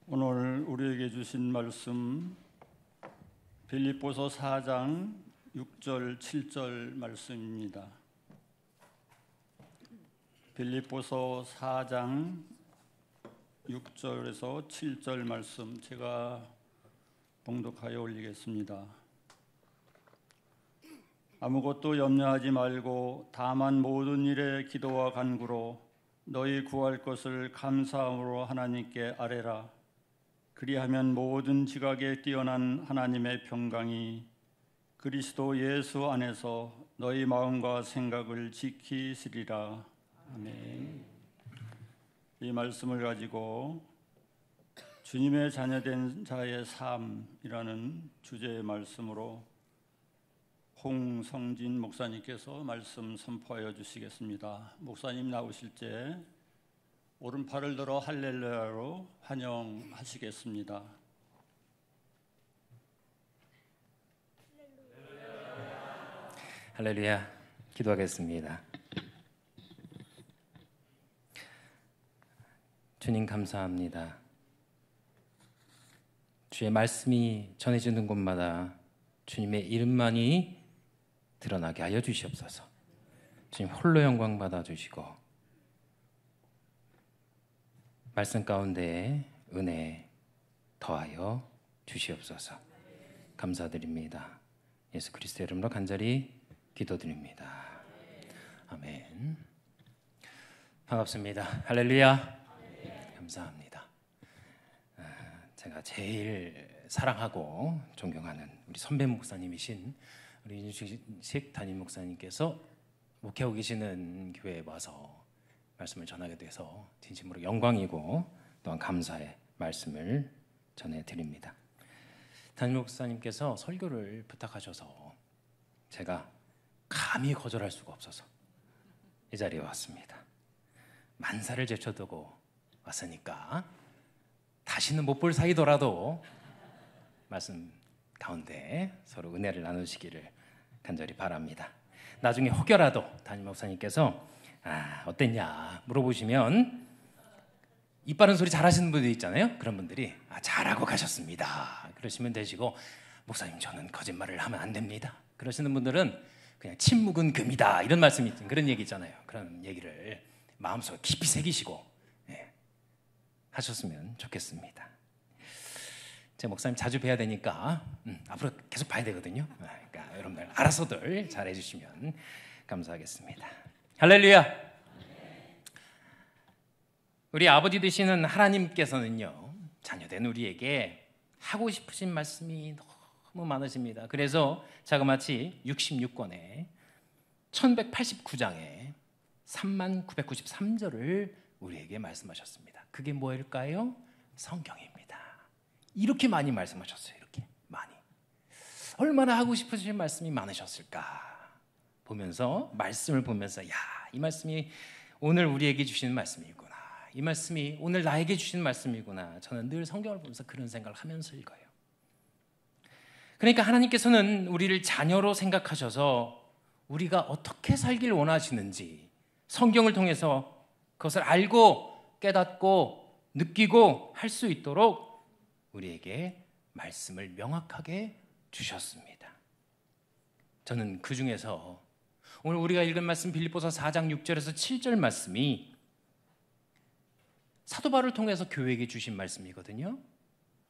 오늘 우리에게 주신 말씀 빌립보서 4장 6절 7절 말씀입니다. 빌립보서 4장 6절에서 7절 말씀 제가 봉독하여 올리겠습니다. 아무것도 염려하지 말고 다만 모든 일에 기도와 간구로 너희 구할 것을 감사함으로 하나님께 아뢰라. 그리하면 모든 지각에 뛰어난 하나님의 평강이 그리스도 예수 안에서 너희 마음과 생각을 지키시리라. 아멘. 이 말씀을 가지고 주님의 자녀된 자의 삶이라는 주제의 말씀으로 홍성진 목사님께서 말씀 선포하여 주시겠습니다. 목사님 나오실 때 오른팔을 들어 할렐루야로 환영하시겠습니다. 할렐루야. 기도하겠습니다. 주님 감사합니다. 주의 말씀이 전해지는 곳마다 주님의 이름만이 드러나게 하여 주시옵소서. 주님 홀로 영광 받아 주시고 말씀 가운데 은혜 더하여 주시옵소서. 감사드립니다. 예수 그리스도의 이름으로 간절히 기도드립니다. 아멘. 반갑습니다. 할렐루야. 감사합니다. 제가 제일 사랑하고 존경하는 우리 선배 목사님이신 우리 윤식 담임 목사님께서 목회하고 계시는 교회에 와서 말씀을 전하게 돼서 진심으로 영광이고 또한 감사의 말씀을 전해드립니다. 담임 목사님께서 설교를 부탁하셔서 제가 감히 거절할 수가 없어서 이 자리에 왔습니다. 만사를 제쳐두고 왔으니까 다시는 못 볼 사이더라도 말씀 가운데 서로 은혜를 나누시기를 간절히 바랍니다. 나중에 혹여라도 담임 목사님께서 어땠냐 물어보시면 입 바른 소리 잘하시는 분들 있잖아요. 그런 분들이 잘하고 가셨습니다 그러시면 되시고, 목사님 저는 거짓말을 하면 안 됩니다 그러시는 분들은 그냥 침묵은 금이다 이런 말씀이 그런 얘기 있잖아요. 그런 얘기를 마음속에 깊이 새기시고 하셨으면 좋겠습니다. 제 목사님 자주 뵈야 되니까 앞으로 계속 봐야 되거든요. 그러니까 여러분들 알아서들 잘 해주시면 감사하겠습니다. 할렐루야. 우리 아버지 되시는 하나님께서는요, 자녀된 우리에게 하고 싶으신 말씀이 너무 많으십니다. 그래서 자그마치 66권에 1189장에 3993절을 우리에게 말씀하셨습니다. 그게 뭐일까요? 성경입니다. 이렇게 많이 말씀하셨어요. 이렇게 많이. 얼마나 하고 싶으신 말씀이 많으셨을까 보면서, 말씀을 보면서 이 말씀이 오늘 우리에게 주시는 말씀이구나, 이 말씀이 오늘 나에게 주시는 말씀이구나, 저는 늘 성경을 보면서 그런 생각을 하면서 읽어요. 그러니까 하나님께서는 우리를 자녀로 생각하셔서 우리가 어떻게 살길 원하시는지 성경을 통해서 그것을 알고 깨닫고 느끼고 할 수 있도록 우리에게 말씀을 명확하게 주셨습니다. 저는 그 중에서 오늘 우리가 읽은 말씀 빌립보서 4장 6절에서 7절 말씀이 사도 바울을 통해서 교회에게 주신 말씀이거든요.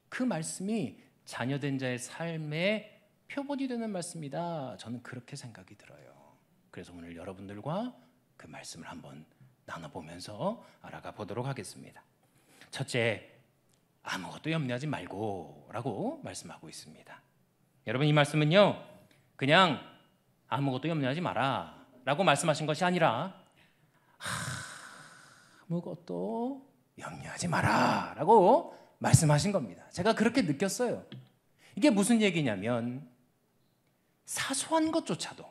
그 말씀이 자녀된 자의 삶의 표본이 되는 말씀이다, 저는 그렇게 생각이 들어요. 그래서 오늘 여러분들과 그 말씀을 한번 나눠보면서 알아가 보도록 하겠습니다. 첫째, 아무것도 염려하지 말고 라고 말씀하고 있습니다. 여러분, 이 말씀은요 그냥 아무것도 염려하지 마라 라고 말씀하신 것이 아니라 아무것도 염려하지 마라 라고 말씀하신 겁니다. 제가 그렇게 느꼈어요. 이게 무슨 얘기냐면 사소한 것조차도,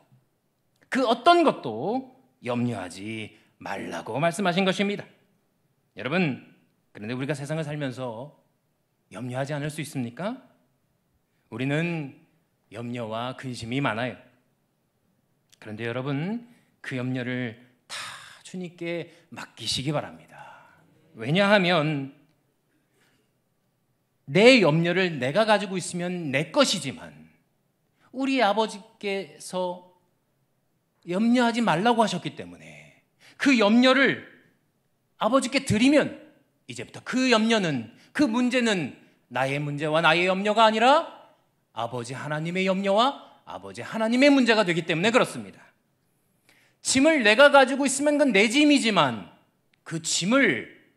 그 어떤 것도 염려하지 말라고 말씀하신 것입니다. 여러분, 그런데 우리가 세상을 살면서 염려하지 않을 수 있습니까? 우리는 염려와 근심이 많아요. 그런데 여러분, 그 염려를 다 주님께 맡기시기 바랍니다. 왜냐하면 내 염려를 내가 가지고 있으면 내 것이지만 우리 아버지께서 염려하지 말라고 하셨기 때문에 그 염려를 아버지께 드리면 이제부터 그 염려는, 그 문제는 나의 문제와 나의 염려가 아니라 아버지 하나님의 염려와 아버지 하나님의 문제가 되기 때문에 그렇습니다. 짐을 내가 가지고 있으면 그건 내 짐이지만 그 짐을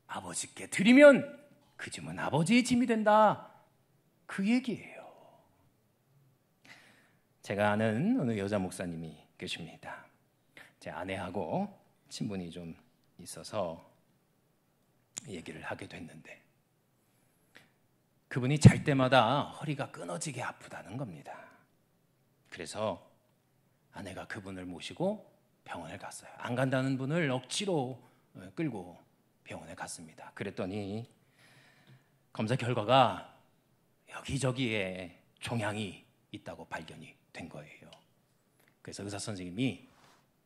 아버지께 드리면 그 짐은 아버지의 짐이 된다, 그 얘기예요. 제가 아는 어느 여자 목사님이 계십니다. 제 아내하고 친분이 좀 있어서 얘기를 하게 됐는데 그분이 잘 때마다 허리가 끊어지게 아프다는 겁니다. 그래서 아내가 그분을 모시고 병원에 갔어요. 안 간다는 분을 억지로 끌고 병원에 갔습니다. 그랬더니 검사 결과가 여기저기에 종양이 있다고 발견이 된 거예요. 그래서 의사 선생님이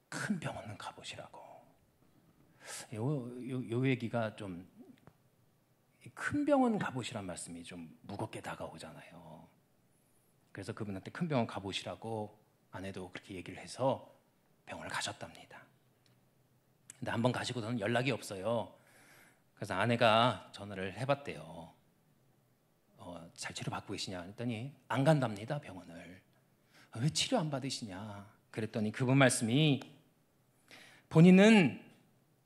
큰 병원은 가보시라고. 요 얘기가 좀 큰 병원 가보시란 말씀이 좀 무겁게 다가오잖아요. 그래서 그분한테 큰 병원 가보시라고 아내도 그렇게 얘기를 해서 병원을 가셨답니다. 근데 한번 가시고서는 연락이 없어요. 그래서 아내가 전화를 해봤대요. 잘 치료받고 계시냐 했더니 안 간답니다, 병원을. 왜 치료 안 받으시냐 그랬더니 그분 말씀이 본인은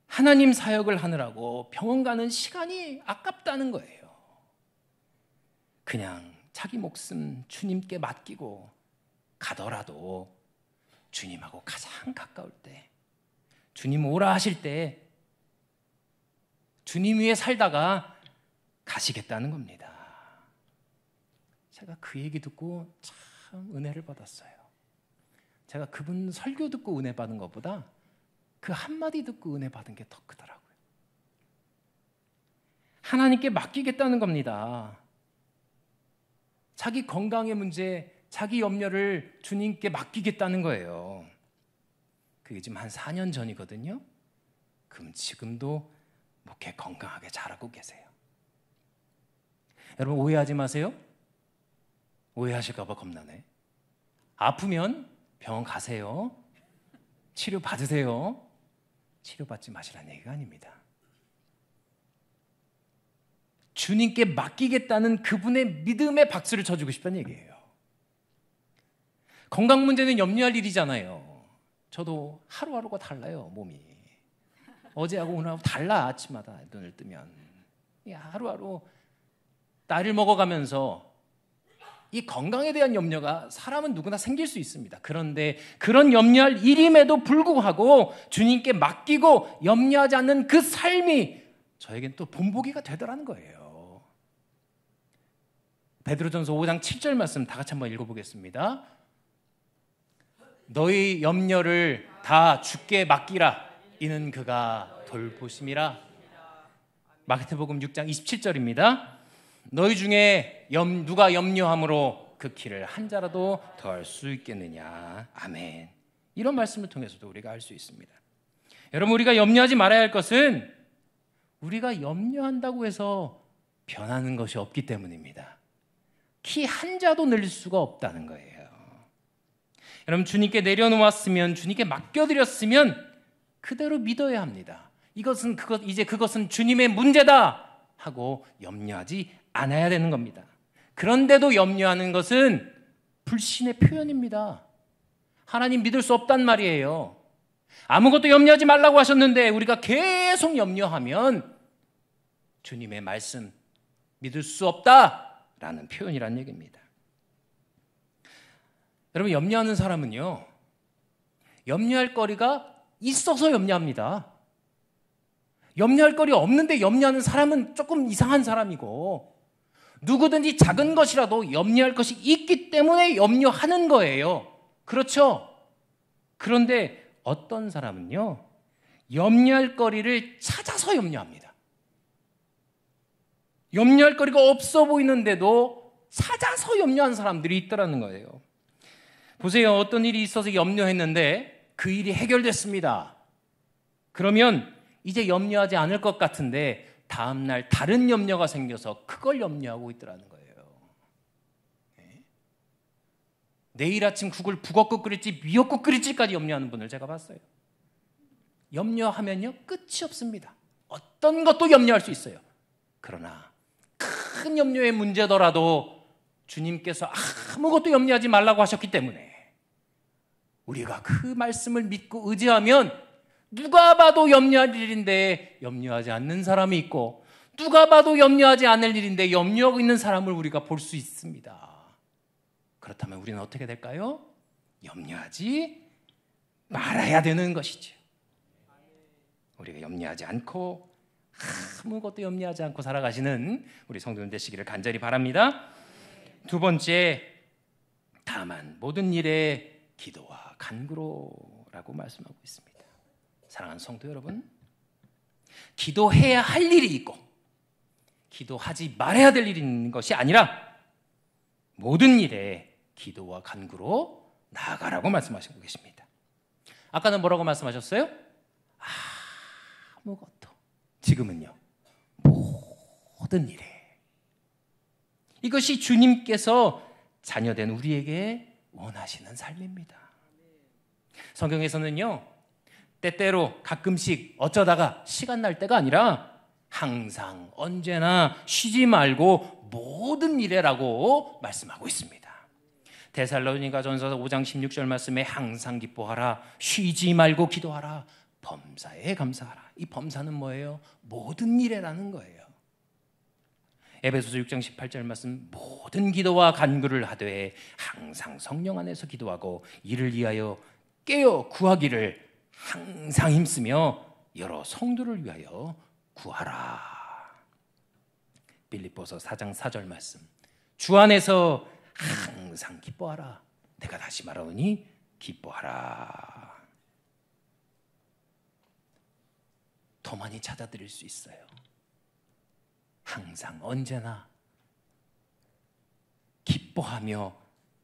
하나님 사역을 하느라고 병원 가는 시간이 아깝다는 거예요. 그냥 자기 목숨 주님께 맡기고 가더라도 주님하고 가장 가까울 때, 주님 오라 하실 때 주님 위에 살다가 가시겠다는 겁니다. 제가 그 얘기 듣고 참 은혜를 받았어요. 제가 그분 설교 듣고 은혜 받은 것보다 그 한마디 듣고 은혜 받은 게 더 크더라고요. 하나님께 맡기겠다는 겁니다. 자기 건강의 문제, 자기 염려를 주님께 맡기겠다는 거예요. 그게 지금 한 4년 전이거든요. 그럼 지금도 목회 건강하게 잘하고 계세요. 여러분 오해하지 마세요. 오해하실까 봐 겁나네. 아프면 병원 가세요. 치료 받으세요. 치료받지 마시라는 얘기가 아닙니다. 주님께 맡기겠다는 그분의 믿음의 박수를 쳐주고 싶다는 얘기예요. 건강 문제는 염려할 일이잖아요. 저도 하루하루가 달라요, 몸이. 어제하고 오늘하고 달라, 아침마다 눈을 뜨면. 하루하루 나이를 먹어가면서 이 건강에 대한 염려가 사람은 누구나 생길 수 있습니다. 그런데 그런 염려할 일임에도 불구하고 주님께 맡기고 염려하지 않는 그 삶이 저에겐 또 본보기가 되더라는 거예요. 베드로전서 5장 7절 말씀 다 같이 한번 읽어보겠습니다. 너희 염려를 다 주께 맡기라. 이는 그가 돌보심이라. 마태복음 6장 27절입니다. 너희 중에 누가 염려함으로 그 키를 한 자라도 더할 수 있겠느냐. 아멘. 이런 말씀을 통해서도 우리가 알 수 있습니다. 여러분 우리가 염려하지 말아야 할 것은 우리가 염려한다고 해서 변하는 것이 없기 때문입니다. 키 한 자도 늘 수가 없다는 거예요. 여러분 주님께 내려놓았으면, 주님께 맡겨드렸으면 그대로 믿어야 합니다. 이제 그것은 주님의 문제다 하고 염려하지 않아야 되는 겁니다. 그런데도 염려하는 것은 불신의 표현입니다. 하나님 믿을 수 없단 말이에요. 아무것도 염려하지 말라고 하셨는데 우리가 계속 염려하면 주님의 말씀 믿을 수 없다라는 표현이란 얘기입니다. 여러분 염려하는 사람은요, 염려할 거리가 있어서 염려합니다. 염려할 거리 없는데 염려하는 사람은 조금 이상한 사람이고, 누구든지 작은 것이라도 염려할 것이 있기 때문에 염려하는 거예요. 그렇죠? 그런데 어떤 사람은요, 염려할 거리를 찾아서 염려합니다. 염려할 거리가 없어 보이는데도 찾아서 염려하는 사람들이 있더라는 거예요. 보세요. 어떤 일이 있어서 염려했는데 그 일이 해결됐습니다. 그러면 이제 염려하지 않을 것 같은데 다음날 다른 염려가 생겨서 그걸 염려하고 있더라는 거예요. 내일 아침 국을 북엇국 끓일지 미역국 끓일지까지 염려하는 분을 제가 봤어요. 염려하면요 끝이 없습니다. 어떤 것도 염려할 수 있어요. 그러나 큰 염려의 문제더라도 주님께서 아무것도 염려하지 말라고 하셨기 때문에 우리가 그 말씀을 믿고 의지하면 누가 봐도 염려할 일인데 염려하지 않는 사람이 있고 누가 봐도 염려하지 않을 일인데 염려하고 있는 사람을 우리가 볼 수 있습니다. 그렇다면 우리는 어떻게 될까요? 염려하지 말아야 되는 것이죠. 우리가 염려하지 않고 아무것도 염려하지 않고 살아가시는 우리 성도들 되시기를 간절히 바랍니다. 두 번째, 다만 모든 일에 기도와 간구로라고 말씀하고 있습니다. 사랑하는 성도 여러분, 기도해야 할 일이 있고 기도하지 말아야 될 일이 있는 것이 아니라 모든 일에 기도와 간구로 나아가라고 말씀하시고 계십니다. 아까는 뭐라고 말씀하셨어요? 아무것도. 지금은요, 모든 일에. 이것이 주님께서 자녀된 우리에게 원하시는 삶입니다. 성경에서는요, 때때로 가끔씩 어쩌다가 시간 날 때가 아니라 항상 언제나 쉬지 말고 모든 일에라고 말씀하고 있습니다. 데살로니가전서 5장 16절 말씀에 항상 기뻐하라, 쉬지 말고 기도하라, 범사에 감사하라. 이 범사는 뭐예요? 모든 일에라는 거예요. 에베소서 6장 18절 말씀, 모든 기도와 간구를 하되 항상 성령 안에서 기도하고 이를 위하여 깨어 구하기를 항상 힘쓰며 여러 성도를 위하여 구하라. 빌립보서 4장 4절 말씀, 주 안에서 항상 기뻐하라. 내가 다시 말하오니 기뻐하라. 더 많이 찾아드릴 수 있어요. 항상 언제나 기뻐하며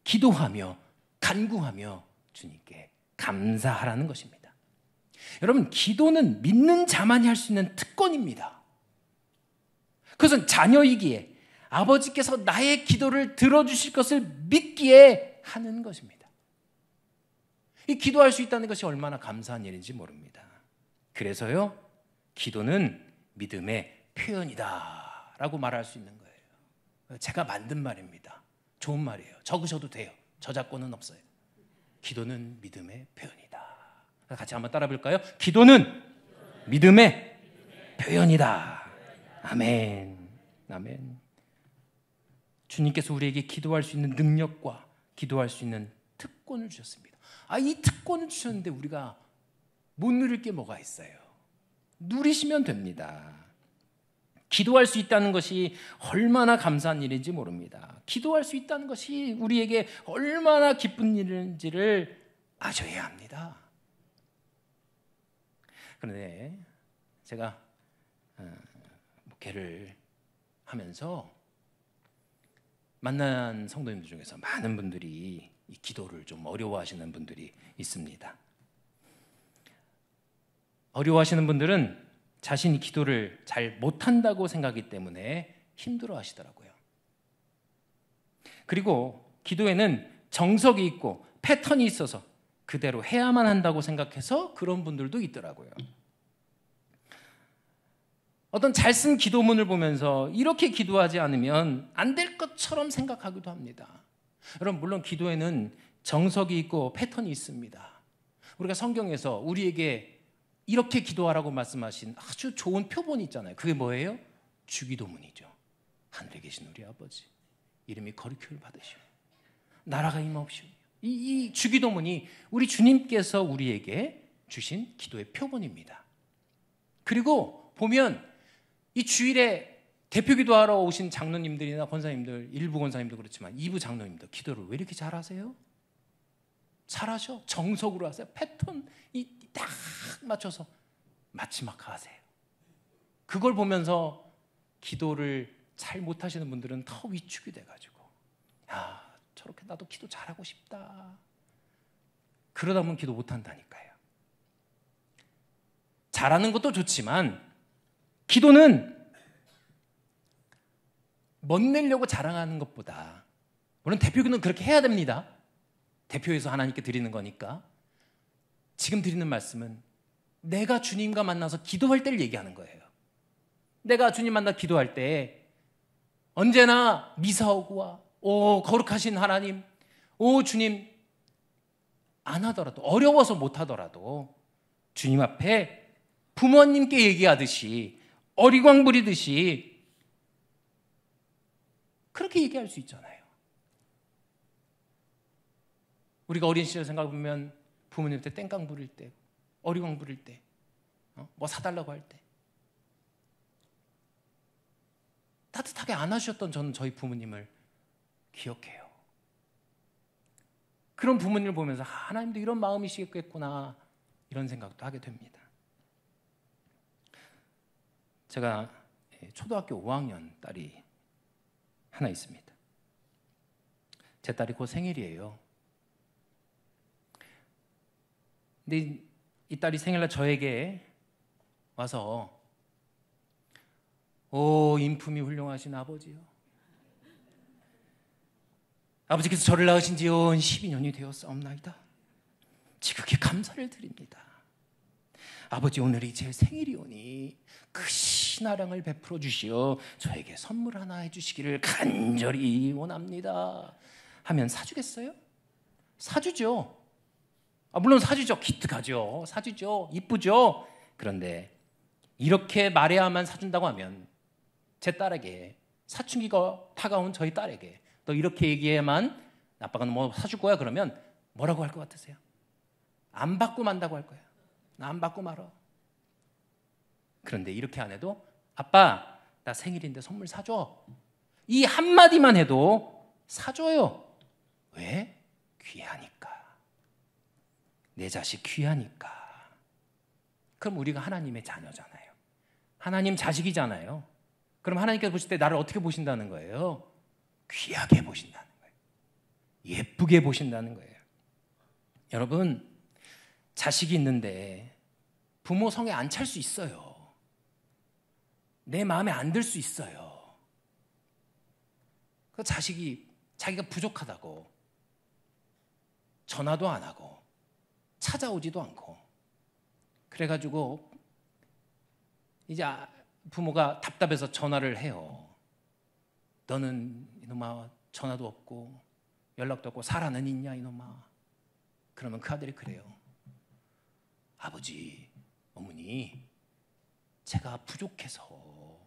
기도하며 간구하며 주님께 감사하라는 것입니다. 여러분, 기도는 믿는 자만이 할 수 있는 특권입니다. 그것은 자녀이기에 아버지께서 나의 기도를 들어주실 것을 믿기에 하는 것입니다. 이 기도할 수 있다는 것이 얼마나 감사한 일인지 모릅니다. 그래서요, 기도는 믿음의 표현이다 라고 말할 수 있는 거예요. 제가 만든 말입니다. 좋은 말이에요. 적으셔도 돼요. 저작권은 없어요. 기도는 믿음의 표현이다. 같이 한번 따라 볼까요? 기도는 믿음의 표현이다. 아멘. 아멘. 주님께서 우리에게 기도할 수 있는 능력과 기도할 수 있는 특권을 주셨습니다. 이 특권을 주셨는데 우리가 못 누릴 게 뭐가 있어요? 누리시면 됩니다. 기도할 수 있다는 것이 얼마나 감사한 일인지 모릅니다. 기도할 수 있다는 것이 우리에게 얼마나 기쁜 일인지를 아셔야 합니다. 그런데 제가 목회를 하면서 만난 성도님들 중에서 많은 분들이 이 기도를 좀 어려워하시는 분들이 있습니다. 어려워하시는 분들은 자신이 기도를 잘 못한다고 생각하기 때문에 힘들어 하시더라고요. 그리고 기도에는 정석이 있고 패턴이 있어서 그대로 해야만 한다고 생각해서 그런 분들도 있더라고요. 어떤 잘 쓴 기도문을 보면서 이렇게 기도하지 않으면 안 될 것처럼 생각하기도 합니다. 여러분, 물론 기도에는 정석이 있고 패턴이 있습니다. 우리가 성경에서 우리에게 이렇게 기도하라고 말씀하신 아주 좋은 표본이 있잖아요. 그게 뭐예요? 주기도문이죠. 하늘에 계신 우리 아버지, 이름이 거룩히 받으시오, 나라가 임하옵시오. 이 주기도문이 우리 주님께서 우리에게 주신 기도의 표본입니다. 그리고 보면 이 주일에 대표 기도하러 오신 장로님들이나 권사님들, 일부 권사님도 그렇지만 2부 장로님들 기도를 왜 이렇게 잘하세요? 잘하셔. 정석으로 하세요. 패턴 딱 맞춰서 마지막 하세요. 그걸 보면서 기도를 잘 못하시는 분들은 더 위축이 돼가지고, 야, 저렇게 나도 기도 잘하고 싶다. 그러다 보면 기도 못한다니까요. 잘하는 것도 좋지만 기도는 멋내려고 자랑하는 것보다, 물론 대표는 그렇게 해야 됩니다. 대표에서 하나님께 드리는 거니까. 지금 드리는 말씀은 내가 주님과 만나서 기도할 때를 얘기하는 거예요. 내가 주님 만나 기도할 때 언제나 미사오구와 오 거룩하신 하나님, 오 주님, 안 하더라도, 어려워서 못 하더라도 주님 앞에 부모님께 얘기하듯이, 어리광 부리듯이 그렇게 얘기할 수 있잖아요. 우리가 어린 시절 생각해보면 부모님한테 땡깡 부릴 때, 어리광 부릴 때, 뭐 사달라고 할 때 따뜻하게 안아주셨던 저는 저희 부모님을 기억해요. 그런 부모님을 보면서 하나님도 이런 마음이시겠구나, 이런 생각도 하게 됩니다. 제가 초등학교 5학년 딸이 하나 있습니다. 제 딸이 곧 생일이에요. 근데 이 딸이 생일날 저에게 와서 오 인품이 훌륭하신 아버지요, 아버지께서 저를 낳으신 지 12년이 되었사옵나이다. 지극히 감사를 드립니다. 아버지, 오늘이 제 생일이오니 그 신하량을 베풀어 주시어 저에게 선물 하나 해주시기를 간절히 원합니다 하면 사주겠어요? 사주죠. 물론 사주죠. 기특하죠. 사주죠. 이쁘죠. 그런데 이렇게 말해야만 사준다고 하면 제 딸에게, 사춘기가 다가온 저희 딸에게 너 이렇게 얘기해야만 아빠가 뭐 사줄 거야 그러면 뭐라고 할 것 같으세요? 안 받고 만다고 할 거예요. 나 안 받고 말어. 그런데 이렇게 안 해도 아빠 나 생일인데 선물 사줘, 이 한마디만 해도 사줘요. 왜? 귀하니까. 내 자식 귀하니까. 그럼 우리가 하나님의 자녀잖아요. 하나님 자식이잖아요. 그럼 하나님께서 보실 때 나를 어떻게 보신다는 거예요? 귀하게 보신다는 거예요. 예쁘게 보신다는 거예요. 여러분, 자식이 있는데 부모 성에 안 찰 수 있어요. 내 마음에 안 들 수 있어요. 그 자식이 자기가 부족하다고 전화도 안 하고 찾아오지도 않고, 그래가지고 이제 부모가 답답해서 전화를 해요. 너는 이놈아 전화도 없고 연락도 없고 살아는 있냐 이놈아. 그러면 그 아들이 그래요. 아버지, 어머니, 제가 부족해서,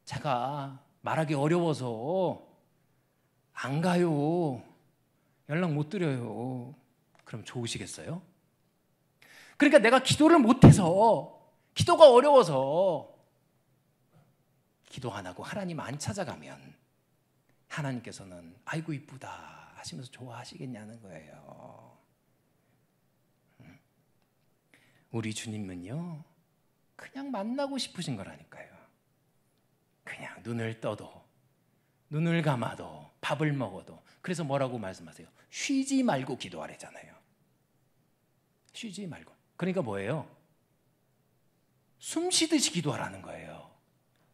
제가 말하기 어려워서 안 가요. 연락 못 드려요. 그럼 좋으시겠어요? 그러니까 내가 기도를 못해서, 기도가 어려워서 기도 안 하고 하나님 안 찾아가면 하나님께서는 아이고 이쁘다 하시면서 좋아하시겠냐는 거예요. 우리 주님은요 그냥 만나고 싶으신 거라니까요. 그냥 눈을 떠도, 눈을 감아도, 밥을 먹어도. 그래서 뭐라고 말씀하세요? 쉬지 말고 기도하래잖아요. 쉬지 말고. 그러니까 뭐예요? 숨 쉬듯이 기도하라는 거예요.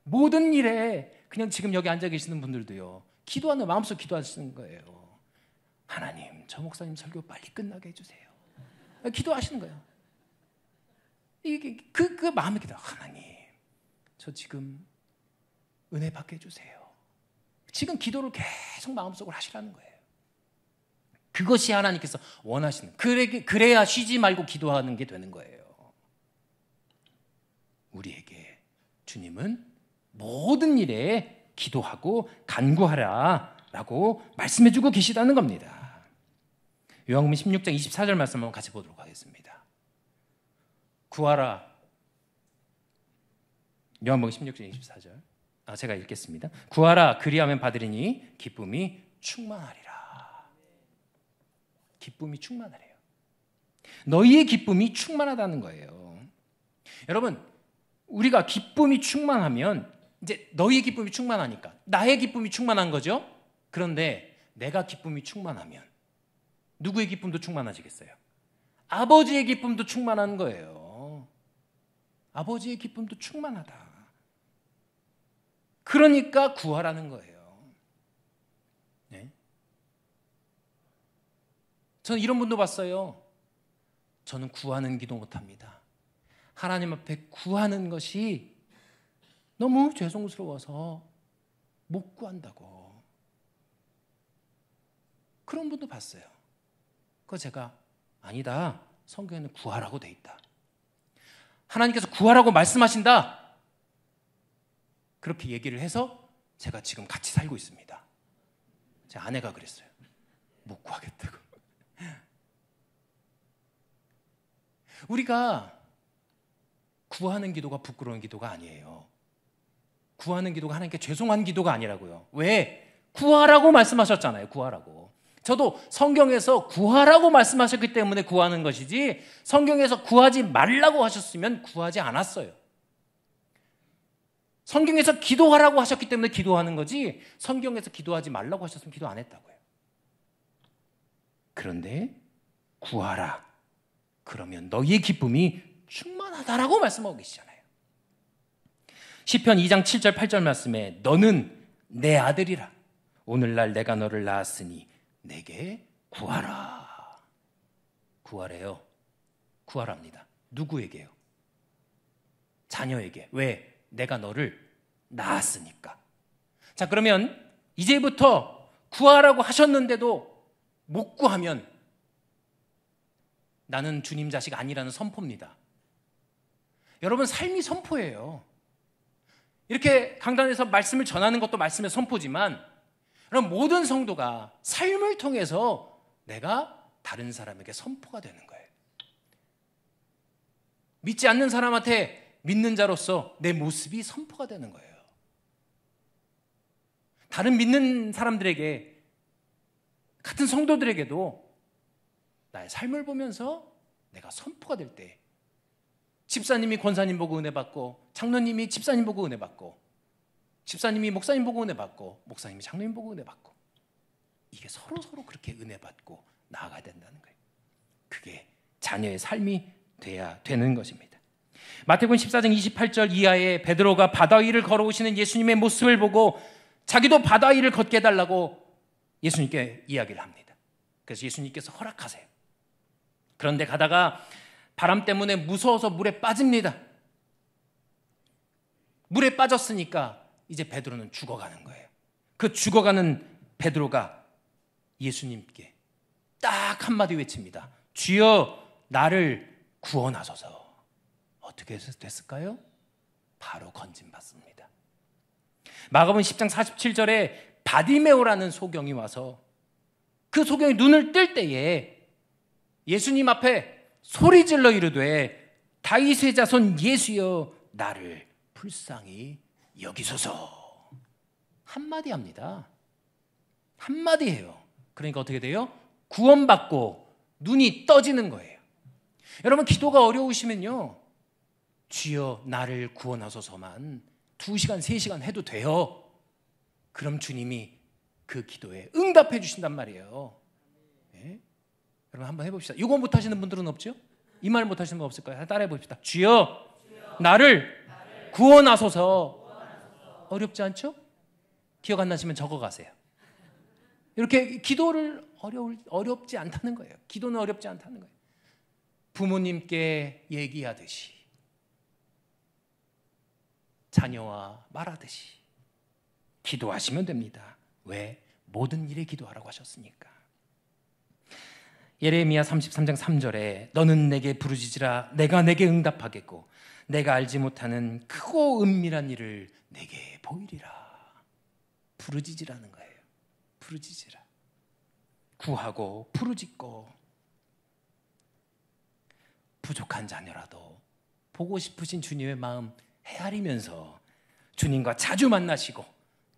모든 일에, 그냥 지금 여기 앉아 계시는 분들도요, 기도하는, 마음속 기도하시는 거예요. 하나님, 저 목사님 설교 빨리 끝나게 해주세요. 기도하시는 거예요. 이게 그 마음의 기도. 하나님, 저 지금 은혜 받게 해주세요. 지금 기도를 계속 마음속으로 하시라는 거예요. 그것이 하나님께서 원하시는, 그래야 쉬지 말고 기도하는 게 되는 거예요. 우리에게 주님은 모든 일에 기도하고 간구하라 라고 말씀해주고 계시다는 겁니다. 요한복음 16장 24절 말씀 한번 같이 보도록 하겠습니다. 구하라. 요한복음 16장 24절. 제가 읽겠습니다. 구하라, 그리하면 받으리니 기쁨이 충만하리라. 기쁨이 충만하래요. 너희의 기쁨이 충만하다는 거예요. 여러분, 우리가 기쁨이 충만하면 이제 너희의 기쁨이 충만하니까 나의 기쁨이 충만한 거죠. 그런데 내가 기쁨이 충만하면 누구의 기쁨도 충만하시겠어요? 아버지의 기쁨도 충만한 거예요. 아버지의 기쁨도 충만하다. 그러니까 구하라는 거예요. 네? 저는 이런 분도 봤어요. 저는 구하는 기도 못합니다. 하나님 앞에 구하는 것이 너무 죄송스러워서 못 구한다고. 그런 분도 봤어요. 그거 제가 아니다. 성경에는 구하라고 돼 있다. 하나님께서 구하라고 말씀하신다. 그렇게 얘기를 해서 제가 지금 같이 살고 있습니다. 제 아내가 그랬어요. 못 구하겠다고. 우리가 구하는 기도가 부끄러운 기도가 아니에요. 구하는 기도가 하나님께 죄송한 기도가 아니라고요. 왜? 구하라고 말씀하셨잖아요. 구하라고. 저도 성경에서 구하라고 말씀하셨기 때문에 구하는 것이지, 성경에서 구하지 말라고 하셨으면 구하지 않았어요. 성경에서 기도하라고 하셨기 때문에 기도하는 거지, 성경에서 기도하지 말라고 하셨으면 기도 안 했다고요. 그런데 구하라. 그러면 너희의 기쁨이 충만하다라고 말씀하고 계시잖아요. 시편 2장 7절 8절 말씀에 너는 내 아들이라. 오늘날 내가 너를 낳았으니 내게 구하라. 구하래요. 구하랍니다. 누구에게요? 자녀에게. 왜? 내가 너를 낳았으니까. 자, 그러면 이제부터 구하라고 하셨는데도 못 구하면 나는 주님 자식 아니라는 선포입니다. 여러분, 삶이 선포예요. 이렇게 강단에서 말씀을 전하는 것도 말씀의 선포지만, 그럼 모든 성도가 삶을 통해서 내가 다른 사람에게 선포가 되는 거예요. 믿지 않는 사람한테 믿는 자로서 내 모습이 선포가 되는 거예요. 다른 믿는 사람들에게, 같은 성도들에게도 나의 삶을 보면서 내가 선포가 될 때, 집사님이 권사님 보고 은혜 받고, 장로님이 집사님 보고 은혜 받고, 집사님이 목사님 보고 은혜 받고, 목사님이 장로님 보고 은혜 받고, 이게 서로 그렇게 은혜 받고 나아가야 된다는 거예요. 그게 자녀의 삶이 돼야 되는 것입니다. 마태복음 14장 28절 이하에 베드로가 바다 위를 걸어오시는 예수님의 모습을 보고 자기도 바다 위를 걷게 해달라고 예수님께 이야기를 합니다. 그래서 예수님께서 허락하세요. 그런데 가다가 바람 때문에 무서워서 물에 빠집니다. 물에 빠졌으니까 이제 베드로는 죽어가는 거예요. 그 죽어가는 베드로가 예수님께 딱 한마디 외칩니다. 주여 나를 구원하소서. 어떻게 됐을까요? 바로 건짐받습니다. 마가복음 10장 47절에 바디메오라는 소경이 와서 그 소경이 눈을 뜰 때에 예수님 앞에 소리질러 이르되 다윗의 자손 예수여 나를 불쌍히 여기소서. 한마디 합니다. 한마디 해요. 그러니까 어떻게 돼요? 구원받고 눈이 떠지는 거예요. 여러분, 기도가 어려우시면요, 주여 나를 구원하소서만 2시간 3시간 해도 돼요. 그럼 주님이 그 기도에 응답해 주신단 말이에요. 네? 여러분 한번 해봅시다. 이거 못하시는 분들은 없죠? 이 말 못하시는 분 없을까요? 따라해 봅시다. 주여 나를 구원하소서. 어렵지 않죠? 기억 안 나시면 적어가세요. 이렇게 기도를 어렵지 않다는 거예요. 기도는 어렵지 않다는 거예요. 부모님께 얘기하듯이, 자녀와 말하듯이 기도하시면 됩니다. 왜? 모든 일에 기도하라고 하셨으니까. 예레미야 33장 3절에 너는 내게 부르짖으라 내가 내게 응답하겠고 내가 알지 못하는 크고 은밀한 일을 내게 보이리라. 부르짖으라는 거예요. 부르짖으라. 구하고 부르짖고, 부족한 자녀라도 보고 싶으신 주님의 마음 헤아리면서 주님과 자주 만나시고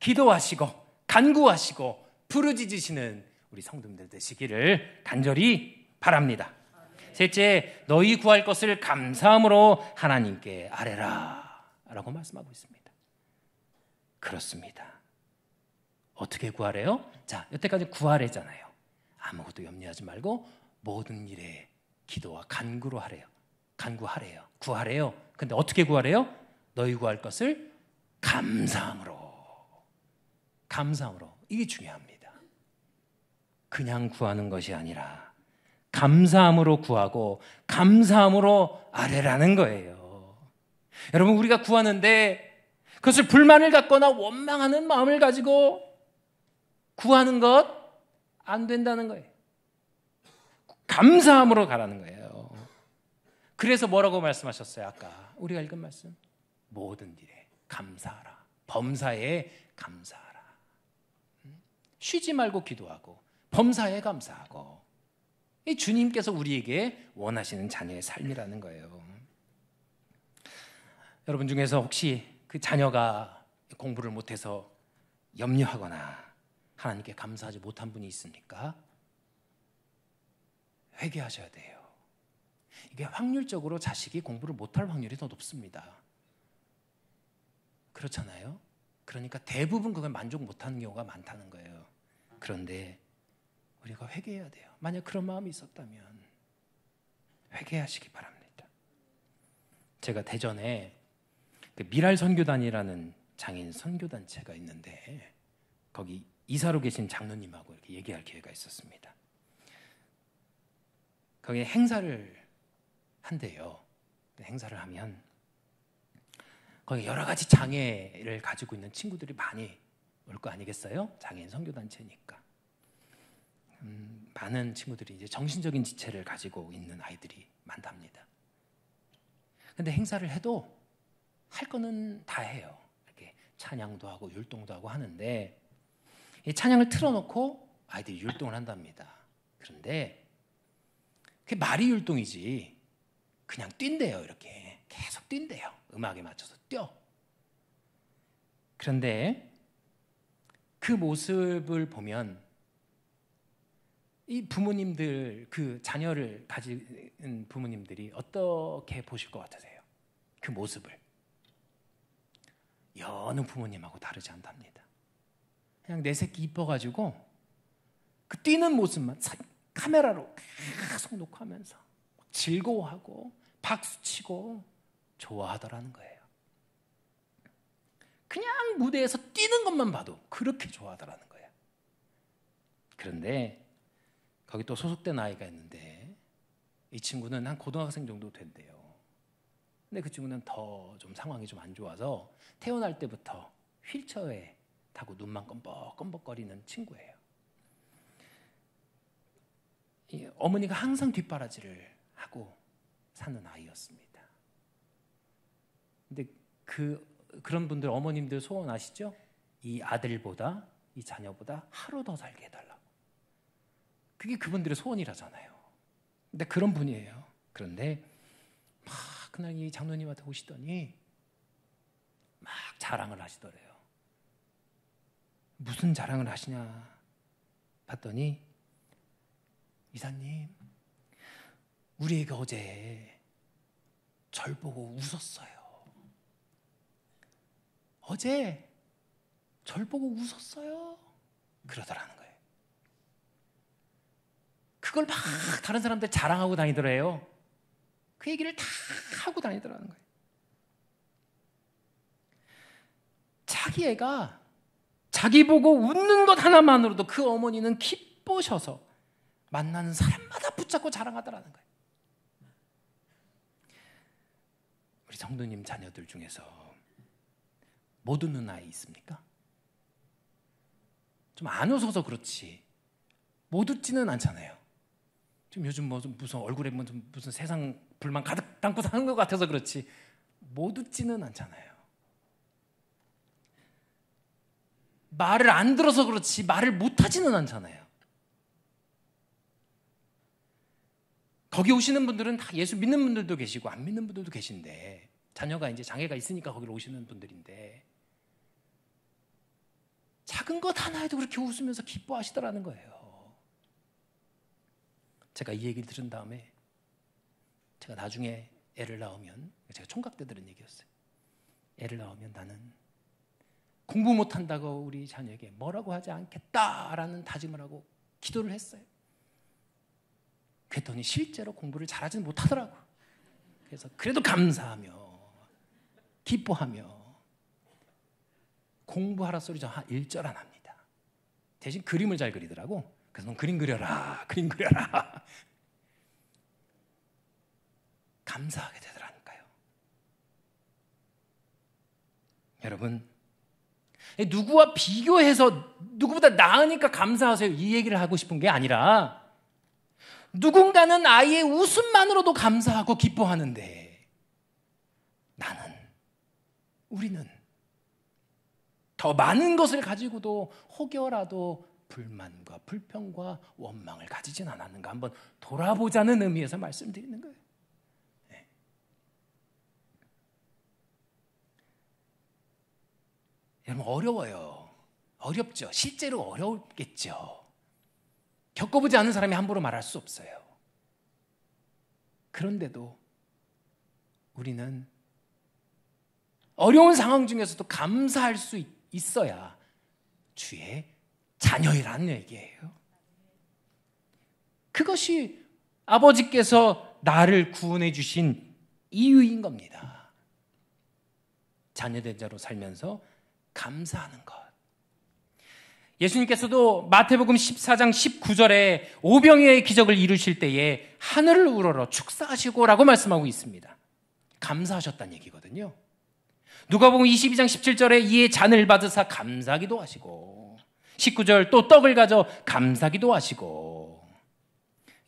기도하시고 간구하시고 부르짖으시는 우리 성도님들 되시기를 간절히 바랍니다. 셋째, 너희 구할 것을 감사함으로 하나님께 아뢰라 라고 말씀하고 있습니다. 그렇습니다. 어떻게 구하래요? 자, 여태까지 구하래잖아요. 아무것도 염려하지 말고 모든 일에 기도와 간구로 하래요. 간구하래요. 구하래요. 근데 어떻게 구하래요? 너희 구할 것을 감사함으로. 감사함으로. 이게 중요합니다. 그냥 구하는 것이 아니라 감사함으로 구하고 감사함으로 아뢰라는 거예요. 여러분, 우리가 구하는데 그것을 불만을 갖거나 원망하는 마음을 가지고 구하는 것 안 된다는 거예요. 감사함으로 가라는 거예요. 그래서 뭐라고 말씀하셨어요? 아까 우리가 읽은 말씀, 모든 일에 감사하라. 범사에 감사하라. 쉬지 말고 기도하고 범사에 감사하고, 이 주님께서 우리에게 원하시는 자녀의 삶이라는 거예요. 여러분 중에서 혹시 그 자녀가 공부를 못해서 염려하거나 하나님께 감사하지 못한 분이 있습니까? 회개하셔야 돼요. 이게 확률적으로 자식이 공부를 못할 확률이 더 높습니다. 그렇잖아요? 그러니까 대부분 그걸 만족 못하는 경우가 많다는 거예요. 그런데 우리가 회개해야 돼요. 만약 그런 마음이 있었다면 회개하시기 바랍니다. 제가 대전에 그 미랄 선교단이라는 장애인 선교단체가 있는데 거기 이사로 계신 장로님하고 이렇게 얘기할 기회가 있었습니다. 거기에 행사를 한대요. 행사를 하면 거기 여러 가지 장애를 가지고 있는 친구들이 많이 올 거 아니겠어요? 장애인 선교단체니까. 많은 친구들이 이제 정신적인 지체를 가지고 있는 아이들이 많답니다. 근데 행사를 해도 할 거는 다 해요. 이렇게 찬양도 하고 율동도 하고 하는데, 이 찬양을 틀어놓고 아이들이 율동을 한답니다. 그런데 그게 말이 율동이지 그냥 뛴대요. 이렇게 계속 뛴대요. 음악에 맞춰서 뛰어. 그런데 그 모습을 보면 이 부모님들, 그 자녀를 가진 부모님들이 어떻게 보실 것 같으세요? 그 모습을. 여느 부모님하고 다르지 않답니다. 그냥 내 새끼 이뻐가지고 그 뛰는 모습만 카메라로 계속 녹화하면서 즐거워하고 박수치고 좋아하더라는 거예요. 그냥 무대에서 뛰는 것만 봐도 그렇게 좋아하더라는 거예요. 그런데 거기 또 소속된 아이가 있는데 이 친구는 한 고등학생 정도 된대요. 근데 그 친구는 더 좀 상황이 좀 안 좋아서 태어날 때부터 휠체어에 타고 눈만 껌뻑껌뻑거리는 친구예요. 이 어머니가 항상 뒷바라지를 하고 사는 아이였습니다. 근데 그런 분들, 어머님들 소원 아시죠? 이 아들보다, 이 자녀보다 하루 더 살게 해달라고. 그게 그분들의 소원이라잖아요. 근데 그런 분이에요. 그런데 막 그날 이 장로님한테 오시더니 막 자랑을 하시더래요. 무슨 자랑을 하시냐 봤더니, 이사님, 우리 애가 어제 절 보고 웃었어요. 어제 절 보고 웃었어요. 그러더라는 거예요. 그걸 막 다른 사람들 자랑하고 다니더래요. 그 얘기를 다 하고 다니더라는 거예요. 자기 애가 자기 보고 웃는 것 하나만으로도 그 어머니는 기쁘셔서 만나는 사람마다 붙잡고 자랑하더라는 거예요. 우리 성도님 자녀들 중에서 못 웃는 아이 있습니까? 좀 안 웃어서 그렇지 못 웃지는 않잖아요. 지금 요즘 무슨 얼굴에 무슨 세상 불만 가득 담고 사는 것 같아서 그렇지 못 웃지는 않잖아요. 말을 안 들어서 그렇지 말을 못 하지는 않잖아요. 거기 오시는 분들은 다 예수 믿는 분들도 계시고 안 믿는 분들도 계신데, 자녀가 이제 장애가 있으니까 거기로 오시는 분들인데, 작은 것 하나에도 그렇게 웃으면서 기뻐하시더라는 거예요. 제가 이 얘기를 들은 다음에 제가 나중에 애를 낳으면, 제가 총각 때 들은 얘기였어요. 애를 낳으면 나는 공부 못한다고 우리 자녀에게 뭐라고 하지 않겠다라는 다짐을 하고 기도를 했어요. 그랬더니 실제로 공부를 잘하지는 못하더라고요. 그래서 그래도 감사하며 기뻐하며 공부하라 소리 저 한 1절 안 합니다. 대신 그림을 잘 그리더라고. 그래서 넌 그림 그려라, 그림 그려라. 감사하게 되더라니까요. 여러분, 누구와 비교해서 누구보다 나으니까 감사하세요 이 얘기를 하고 싶은 게 아니라, 누군가는 아이의 웃음만으로도 감사하고 기뻐하는데 우리는 더 많은 것을 가지고도 혹여라도 불만과 불평과 원망을 가지진 않았는가 한번 돌아보자는 의미에서 말씀드리는 거예요. 네. 여러분, 어려워요. 어렵죠. 실제로 어렵겠죠. 겪어보지 않은 사람이 함부로 말할 수 없어요. 그런데도 우리는 어려운 상황 중에서도 감사할 수 있어야 주의 자녀이라는 얘기예요. 그것이 아버지께서 나를 구원해 주신 이유인 겁니다. 자녀된 자로 살면서 감사하는 것. 예수님께서도 마태복음 14장 19절에 오병이어의 기적을 이루실 때에 하늘을 우러러 축사하시고라고 말씀하고 있습니다. 감사하셨다는 얘기거든요. 누가복음 22장 17절에 이에 잔을 받으사 감사기도 하시고, 19절 또 떡을 가져 감사기도 하시고,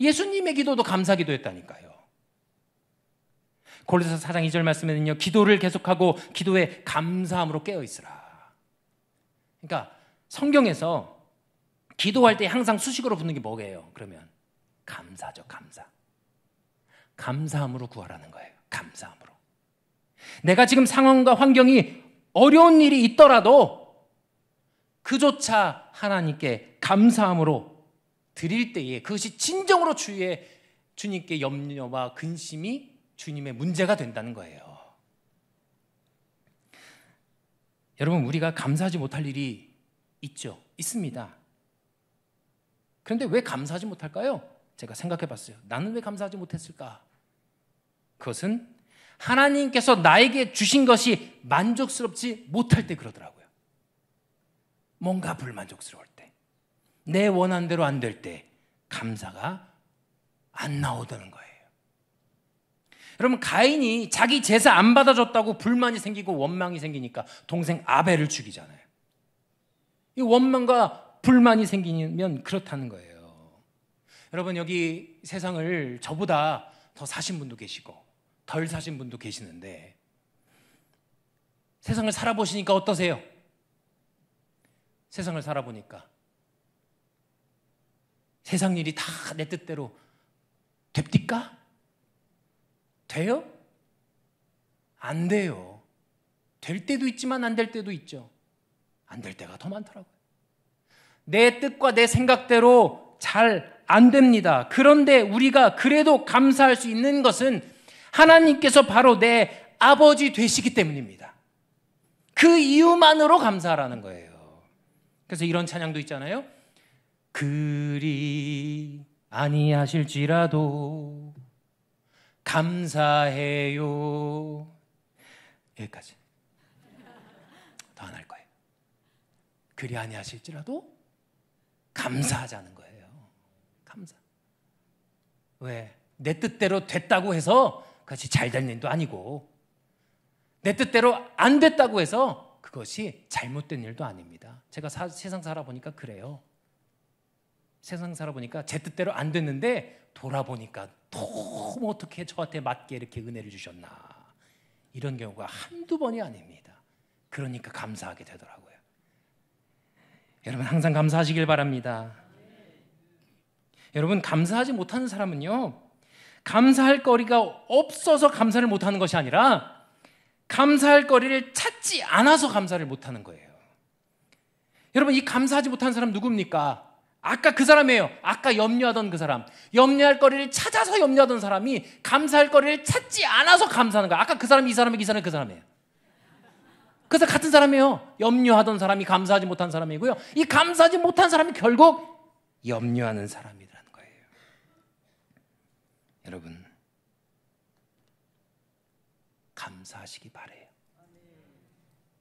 예수님의 기도도 감사기도였다니까요. 골로새서 4장 2절 말씀에는요, 기도를 계속하고 기도에 감사함으로 깨어 있으라. 그러니까 성경에서 기도할 때 항상 수식어로 붙는 게 뭐예요? 그러면 감사죠, 감사. 감사함으로 구하라는 거예요. 감사함으로. 내가 지금 상황과 환경이 어려운 일이 있더라도 그조차 하나님께 감사함으로 드릴 때에 그것이 진정으로 주님께 염려와 근심이 주님의 문제가 된다는 거예요. 여러분, 우리가 감사하지 못할 일이 있죠. 있습니다. 그런데 왜 감사하지 못할까요? 제가 생각해 봤어요. 나는 왜 감사하지 못했을까? 그것은 하나님께서 나에게 주신 것이 만족스럽지 못할 때 그러더라고요. 뭔가 불만족스러울 때, 내 원한 대로 안 될 때 감사가 안 나오다는 거예요. 여러분, 가인이 자기 제사 안 받아줬다고 불만이 생기고 원망이 생기니까 동생 아벨을 죽이잖아요. 이 원망과 불만이 생기면 그렇다는 거예요. 여러분, 여기 세상을 저보다 더 사신 분도 계시고 덜 사신 분도 계시는데 세상을 살아보시니까 어떠세요? 세상을 살아보니까 세상 일이 다 내 뜻대로 됩니까? 돼요? 안 돼요. 될 때도 있지만 안 될 때도 있죠. 안 될 때가 더 많더라고요. 내 뜻과 내 생각대로 잘 안 됩니다. 그런데 우리가 그래도 감사할 수 있는 것은 하나님께서 바로 내 아버지 되시기 때문입니다. 그 이유만으로 감사하라는 거예요. 그래서 이런 찬양도 있잖아요. 그리 아니하실지라도 감사해요. 여기까지. 더 안 할 거예요. 그리 아니하실지라도 감사하자는 거예요. 감사. 왜? 내 뜻대로 됐다고 해서 그것이 잘된 일도 아니고 내 뜻대로 안 됐다고 해서 그것이 잘못된 일도 아닙니다. 제가 세상 살아보니까 그래요. 세상 살아보니까 제 뜻대로 안 됐는데 돌아보니까 너무 어떻게 저한테 맞게 이렇게 은혜를 주셨나. 이런 경우가 한두 번이 아닙니다. 그러니까 감사하게 되더라고요. 여러분, 항상 감사하시길 바랍니다. 여러분, 감사하지 못하는 사람은요, 감사할 거리가 없어서 감사를 못하는 것이 아니라 감사할 거리를 찾지 않아서 감사를 못하는 거예요. 여러분, 이 감사하지 못하는 사람 누굽니까? 아까 그 사람이에요. 아까 염려하던 그 사람. 염려할 거리를 찾아서 염려하던 사람이 감사할 거리를 찾지 않아서 감사하는 거예요. 아까 그 사람이 이 사람이 이 사람이 그 사람이에요. 그래서 같은 사람이에요. 염려하던 사람이 감사하지 못한 사람이고요. 이 감사하지 못한 사람이 결국 염려하는 사람이라는 거예요. 여러분, 감사하시기 바래요.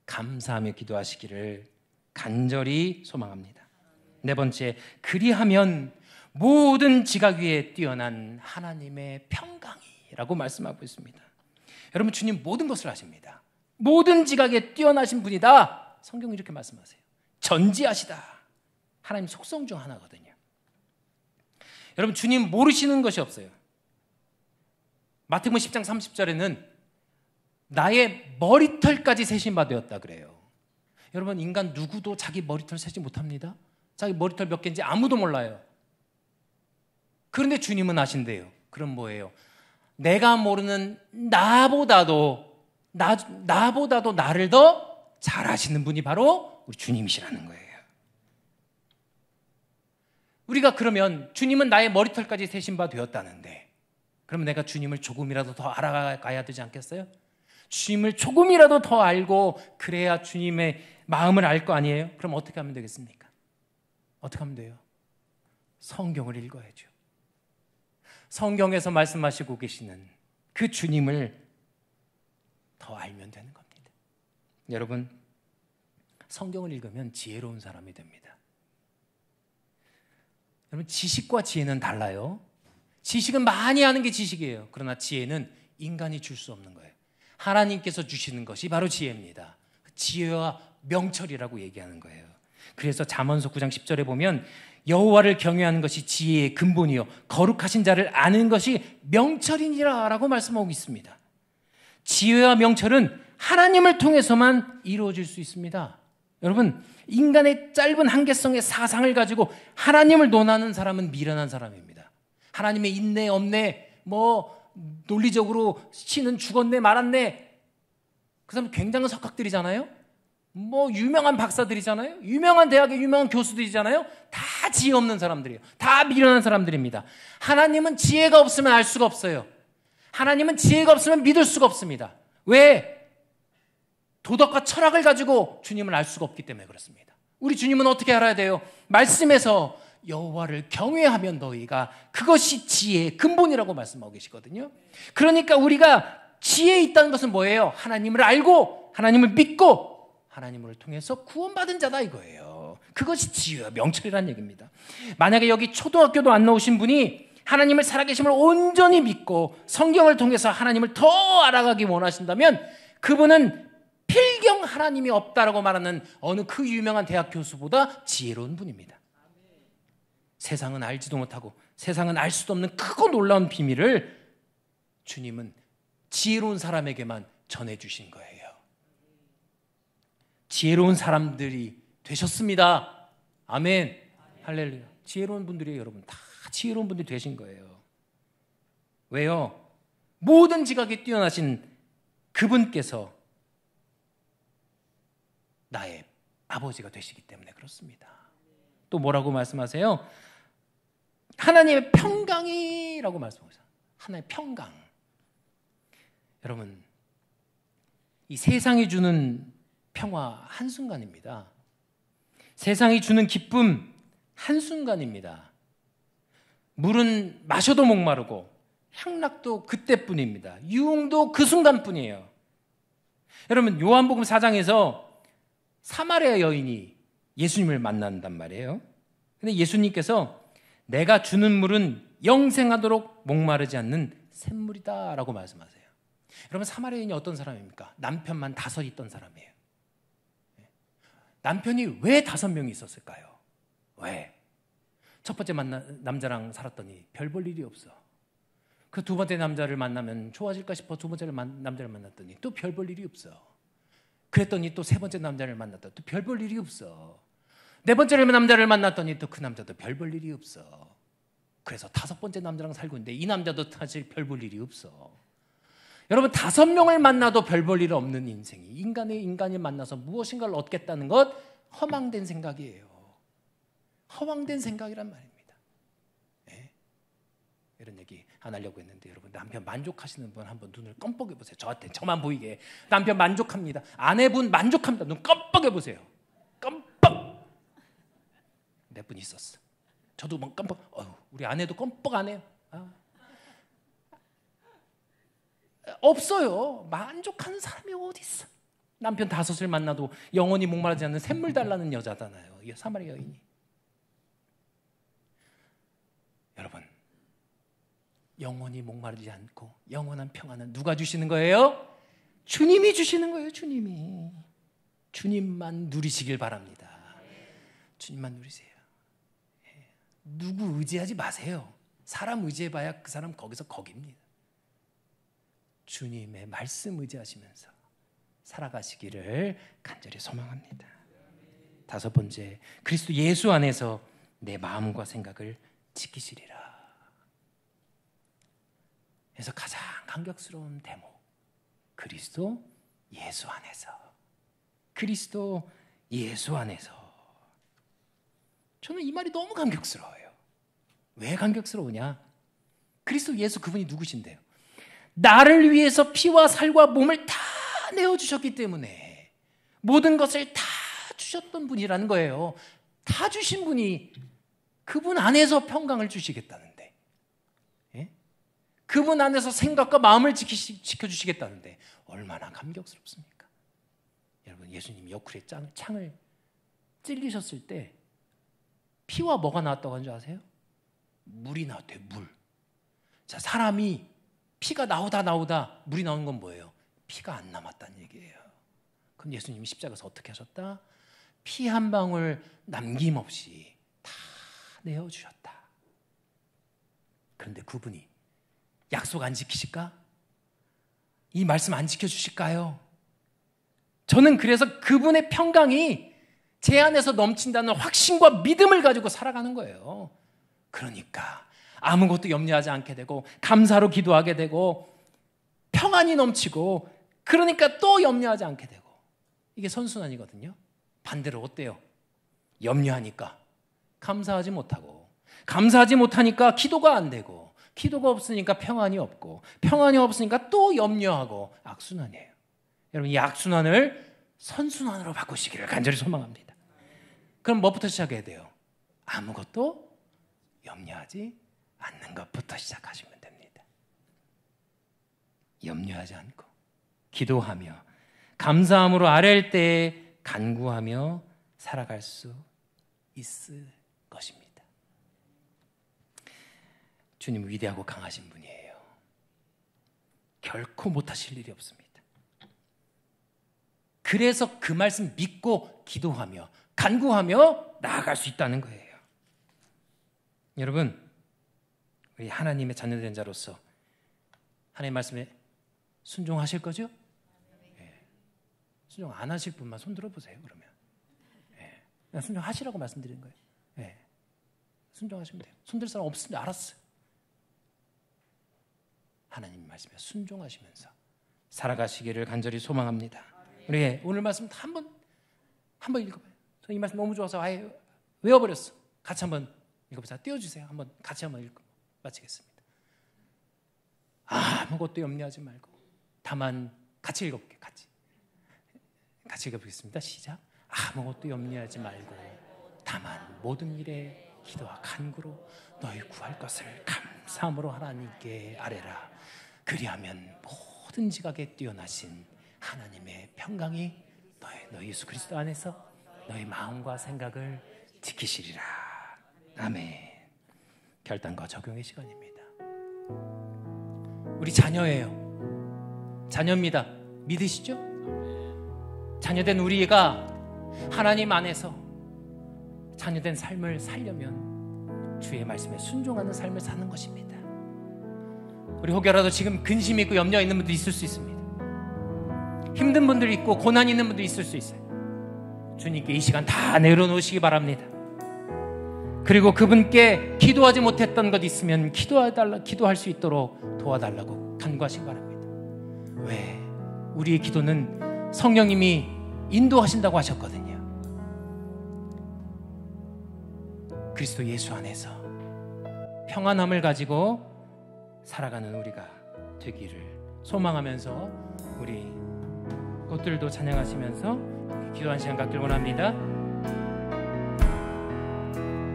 감사하며 기도하시기를 간절히 소망합니다. 네 번째, 그리하면 모든 지각 위에 뛰어난 하나님의 평강이라고 말씀하고 있습니다. 여러분, 주님 모든 것을 아십니다. 모든 지각에 뛰어나신 분이다. 성경이 이렇게 말씀하세요. 전지하시다. 하나님 속성 중 하나거든요. 여러분, 주님 모르시는 것이 없어요. 마태복음 10장 30절에는 나의 머리털까지 세심바 되었다 그래요. 여러분, 인간 누구도 자기 머리털 세지 못합니다. 자기 머리털 몇 개인지 아무도 몰라요. 그런데 주님은 아신대요. 그럼 뭐예요? 내가 모르는 나보다도 나를 더 잘 아시는 분이 바로 우리 주님이시라는 거예요. 우리가 그러면 주님은 나의 머리털까지 세신 바 되었다는데, 그럼 내가 주님을 조금이라도 더 알아가야 되지 않겠어요? 주님을 조금이라도 더 알고 그래야 주님의 마음을 알 거 아니에요? 그럼 어떻게 하면 되겠습니까? 어떻게 하면 돼요? 성경을 읽어야죠. 성경에서 말씀하시고 계시는 그 주님을 더 알면 되는 겁니다. 여러분, 성경을 읽으면 지혜로운 사람이 됩니다. 여러분, 지식과 지혜는 달라요. 지식은 많이 아는 게 지식이에요. 그러나 지혜는 인간이 줄 수 없는 거예요. 하나님께서 주시는 것이 바로 지혜입니다. 지혜와 명철이라고 얘기하는 거예요. 그래서 잠언서 9장 10절에 보면 여호와를 경외하는 것이 지혜의 근본이요 거룩하신 자를 아는 것이 명철이니라 라고 말씀하고 있습니다. 지혜와 명철은 하나님을 통해서만 이루어질 수 있습니다. 여러분, 인간의 짧은 한계성의 사상을 가지고 하나님을 논하는 사람은 미련한 사람입니다. 하나님의 있네 없네, 논리적으로 신은 죽었네 말았네, 그 사람 굉장한 석학들이잖아요. 유명한 박사들이잖아요. 유명한 대학의 유명한 교수들이잖아요. 다 지혜 없는 사람들이에요. 다 미련한 사람들입니다. 하나님은 지혜가 없으면 알 수가 없어요. 하나님은 지혜가 없으면 믿을 수가 없습니다. 왜? 도덕과 철학을 가지고 주님을 알 수가 없기 때문에 그렇습니다. 우리 주님은 어떻게 알아야 돼요? 말씀에서 여호와를 경외하면 너희가, 그것이 지혜의 근본이라고 말씀하고 계시거든요. 그러니까 우리가 지혜에 있다는 것은 뭐예요? 하나님을 알고 하나님을 믿고 하나님을 통해서 구원받은 자다 이거예요. 그것이 지혜와 명철이라는 얘기입니다. 만약에 여기 초등학교도 안 나오신 분이 하나님을 살아계심을 온전히 믿고 성경을 통해서 하나님을 더 알아가기 원하신다면 그분은 필경 하나님이 없다라고 말하는 어느 그 유명한 대학 교수보다 지혜로운 분입니다. 세상은 알지도 못하고 세상은 알 수도 없는 크고 놀라운 비밀을 주님은 지혜로운 사람에게만 전해주신 거예요. 지혜로운 사람들이 되셨습니다. 아멘. 할렐루야. 지혜로운 분들이 여러분 다 지혜로운 분들이 되신 거예요. 왜요? 모든 지각에 뛰어나신 그분께서 나의 아버지가 되시기 때문에 그렇습니다. 또 뭐라고 말씀하세요? 하나님의 평강이라고 말씀하세요. 하나님의 평강. 여러분, 이 세상이 주는 평화 한순간입니다. 세상이 주는 기쁨 한순간입니다. 물은 마셔도 목마르고 향락도 그때뿐입니다. 유흥도 그 순간뿐이에요. 여러분, 요한복음 4장에서 사마리아 여인이 예수님을 만난단 말이에요. 근데 예수님께서 내가 주는 물은 영생하도록 목마르지 않는 샘물이다 라고 말씀하세요. 여러분, 사마리아 여인이 어떤 사람입니까? 남편만 5 있던 사람이에요. 남편이 왜 5명이 있었을까요? 왜? 첫 번째 남자랑 살았더니 별 볼 일이 없어. 그 두 번째 남자를 만나면 좋아질까 싶어 두 번째 남자를 만났더니 또 별 볼 일이 없어. 그랬더니 또 3번째 남자를 만났더니 또 별 볼 일이 없어. 4번째 남자를 만났더니 또 그 남자도 별 볼 일이 없어. 그래서 5번째 남자랑 살고 있는데 이 남자도 사실 별 볼 일이 없어. 여러분, 5명을 만나도 별 볼 일 없는 인생이, 인간이 만나서 무엇인가를 얻겠다는 것, 허망된 생각이에요. 허황된 생각이란 말입니다. 네? 이런 얘기 안 하려고 했는데 여러분, 남편 만족하시는 분 한번 눈을 껌뻑여 보세요. 저만 보이게. 남편 만족합니다. 아내분 만족합니다. 눈 껌뻑여 보세요. 껌뻑. 몇 분 있었어. 저도 뭐 껌뻑. 우리 아내도 껌뻑 안 해요. 없어요. 만족하는 사람이 어디 있어? 남편 5을 만나도 영원히 목마르지 않는 샘물 달라는 여자잖아요. 이 사마리아 여인이. 영원히 목마르지 않고 영원한 평안은 누가 주시는 거예요? 주님이 주시는 거예요. 주님이. 주님만 누리시길 바랍니다. 주님만 누리세요. 누구 의지하지 마세요. 사람 의지해봐야 그 사람 거기서 거깁니다. 주님의 말씀 의지하시면서 살아가시기를 간절히 소망합니다. 다섯 번째, 그리스도 예수 안에서 내 마음과 생각을 지키시리라. 그래서 가장 감격스러운 대목, 그리스도 예수 안에서. 그리스도 예수 안에서. 저는 이 말이 너무 감격스러워요. 왜 감격스러우냐? 그리스도 예수, 그분이 누구신데요? 나를 위해서 피와 살과 몸을 다 내어주셨기 때문에 모든 것을 다 주셨던 분이라는 거예요. 다 주신 분이 그분 안에서 평강을 주시겠다는데, 예? 그분 안에서 생각과 마음을 지켜주시겠다는데 얼마나 감격스럽습니까? 여러분, 예수님이 옆구리에 창을 찔리셨을 때 피와 뭐가 나왔다고 한 줄 아세요? 물이 나왔대요. 물. 자, 사람이 피가 나오다 물이 나오는 건 뭐예요? 피가 안 남았다는 얘기예요. 그럼 예수님이 십자가에서 어떻게 하셨다? 피 한 방울 남김없이 다 내어주셨다. 그런데 그분이 약속 안 지키실까? 이 말씀 안 지켜주실까요? 저는 그래서 그분의 평강이 제 안에서 넘친다는 확신과 믿음을 가지고 살아가는 거예요. 그러니까 아무것도 염려하지 않게 되고 감사로 기도하게 되고 평안이 넘치고, 그러니까 또 염려하지 않게 되고. 이게 선순환이거든요. 반대로 어때요? 염려하니까 감사하지 못하고, 감사하지 못하니까 기도가 안 되고, 기도가 없으니까 평안이 없고, 평안이 없으니까 또 염려하고. 악순환이에요. 여러분, 이 악순환을 선순환으로 바꾸시기를 간절히 소망합니다. 그럼 뭐부터 시작해야 돼요? 아무것도 염려하지 않는 것부터 시작하시면 됩니다. 염려하지 않고 기도하며 감사함으로 아랠 때에 간구하며 살아갈 수 있을 것입니다. 주님 위대하고 강하신 분이에요. 결코 못하실 일이 없습니다. 그래서 그 말씀 믿고 기도하며 간구하며 나아갈 수 있다는 거예요. 여러분, 우리 하나님의 자녀된 자로서 하나님의 말씀에 순종하실 거죠? 네. 순종 안 하실 분만 손 들어보세요. 그러면 네. 그냥 순종하시라고 말씀드리는 거예요. 네. 순종하시면 돼요. 손들 사람 없으면 알았어요. 하나님 말씀에 순종하시면서 살아가시기를 간절히 소망합니다. 우리 오늘 말씀 한번 읽어봐요. 저 이 말씀 너무 좋아서 아예 외워버렸어. 같이 한번 읽어보세요. 띄워주세요. 한번 같이 한번 읽고 마치겠습니다. 아무것도 염려하지 말고 다만, 같이 읽어볼게요. 같이 읽어보겠습니다. 시작. 아무것도 염려하지 말고 다만 모든 일에 기도와 간구로 너희 구할 것을 감사함으로 하나님께 아뢰라. 그리하면 모든 지각에 뛰어나신 하나님의 평강이 너희 예수 그리스도 안에서 너희 마음과 생각을 지키시리라. 아멘. 결단과 적용의 시간입니다. 우리 자녀예요. 자녀입니다. 믿으시죠? 자녀된 우리가 하나님 안에서 자녀된 삶을 살려면 주의 말씀에 순종하는 삶을 사는 것입니다. 우리 혹여라도 지금 근심 있고 염려 있는 분도 있을 수 있습니다. 힘든 분들 있고 고난 있는 분도 있을 수 있어요. 주님께 이 시간 다 내려놓으시기 바랍니다. 그리고 그분께 기도하지 못했던 것 있으면 기도할 수 있도록 도와달라고 간구하시기 바랍니다. 왜? 우리의 기도는 성령님이 인도하신다고 하셨거든요. 그리스도 예수 안에서 평안함을 가지고 살아가는 우리가 되기를 소망하면서 우리 꽃들도 찬양하시면서 기도한 시간 갖기를 원합니다.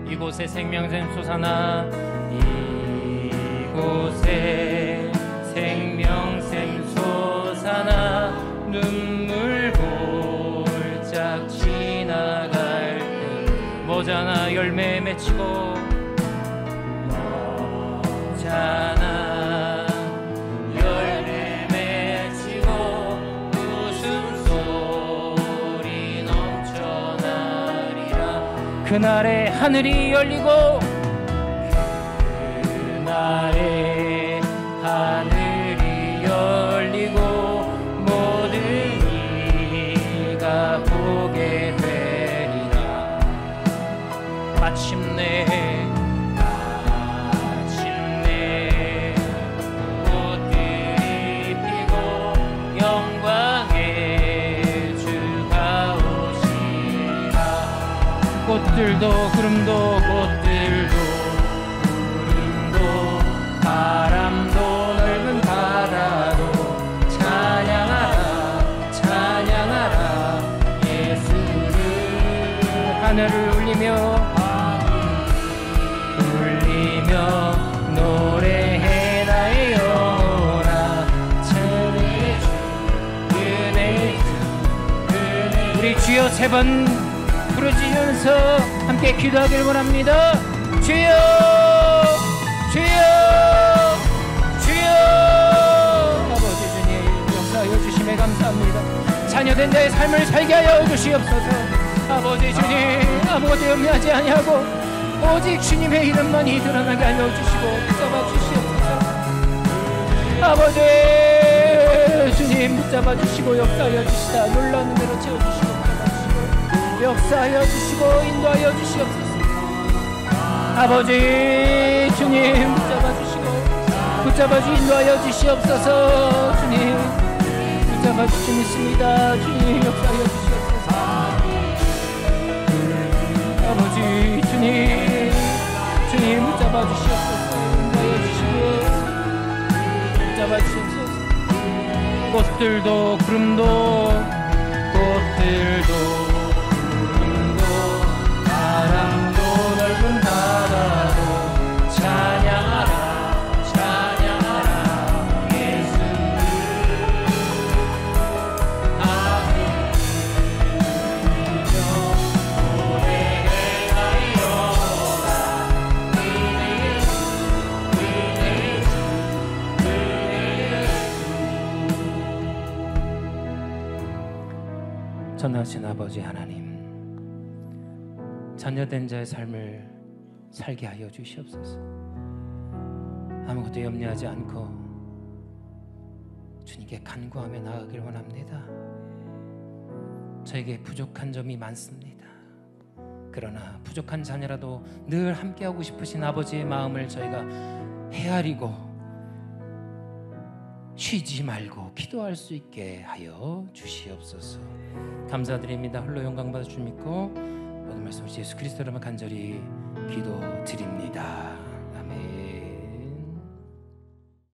이곳에 생명샘 솟아나, 이곳에 생명샘 솟아나, 눈물 골짝 지나갈 때 모자나 열매 맺히고, 모자나 그날에 하늘이 열리고 그날에 하늘이 열리고 모든 이가 보게 되리라. 마침내 꽃들이 피고 영광의 주가 오시라. 꽃들도 구름도 꽃들도 구름도 바람도 넓은 바다도 찬양하라 찬양하라 예수를. 하늘을 울리며 노래해 나의 영혼아. 은혜의 주 은혜의 주 우리 주여 세 번 부르짖으면서 함께 기도하길 원합니다. 주여 주여 주여. 아버지 주님 역사하여 주심에 감사합니다. 자녀된 자의 삶을 살게 하여 주시옵소서. 아버지 주님 아무것도 염려하지 아니하고 오직 주님의 이름만이 드러나게 하여 주시고 붙잡아 주시옵소서. 아버지 주님 붙잡아 주시고 역사하여 주시다. 놀라운 은혜로 채워주시고 역사하여 주시고 인도하여 주시옵소서. 아버지 주님 붙잡아 주시고 인도하여 주시옵소서. 주님 붙잡아 주심 있습니다. 주님 역사하여 주시옵소서. 아버지 주님 붙잡아 주시옵소서. 인도하여 주시고 붙잡아 주시옵소서. 꽃들도 구름도 바람도 넓은 바다도 찬양하라 찬양하라 예수를. 아멘. 노래해 나의 영혼아. 은혜의 주 은혜의 주 은혜의 주. 전하신 아버지 하나님, 자녀된 자의 삶을 살게 하여 주시옵소서. 아무것도 염려하지 않고 주님께 간구하며 나아가길 원합니다. 저에게 부족한 점이 많습니다. 그러나 부족한 자녀라도 늘 함께하고 싶으신 아버지의 마음을 저희가 헤아리고 쉬지 말고 기도할 수 있게 하여 주시옵소서. 감사드립니다. 홀로 영광 받아 주님 믿고 모든 말씀 예수 그리스도로 간절히 기도드립니다.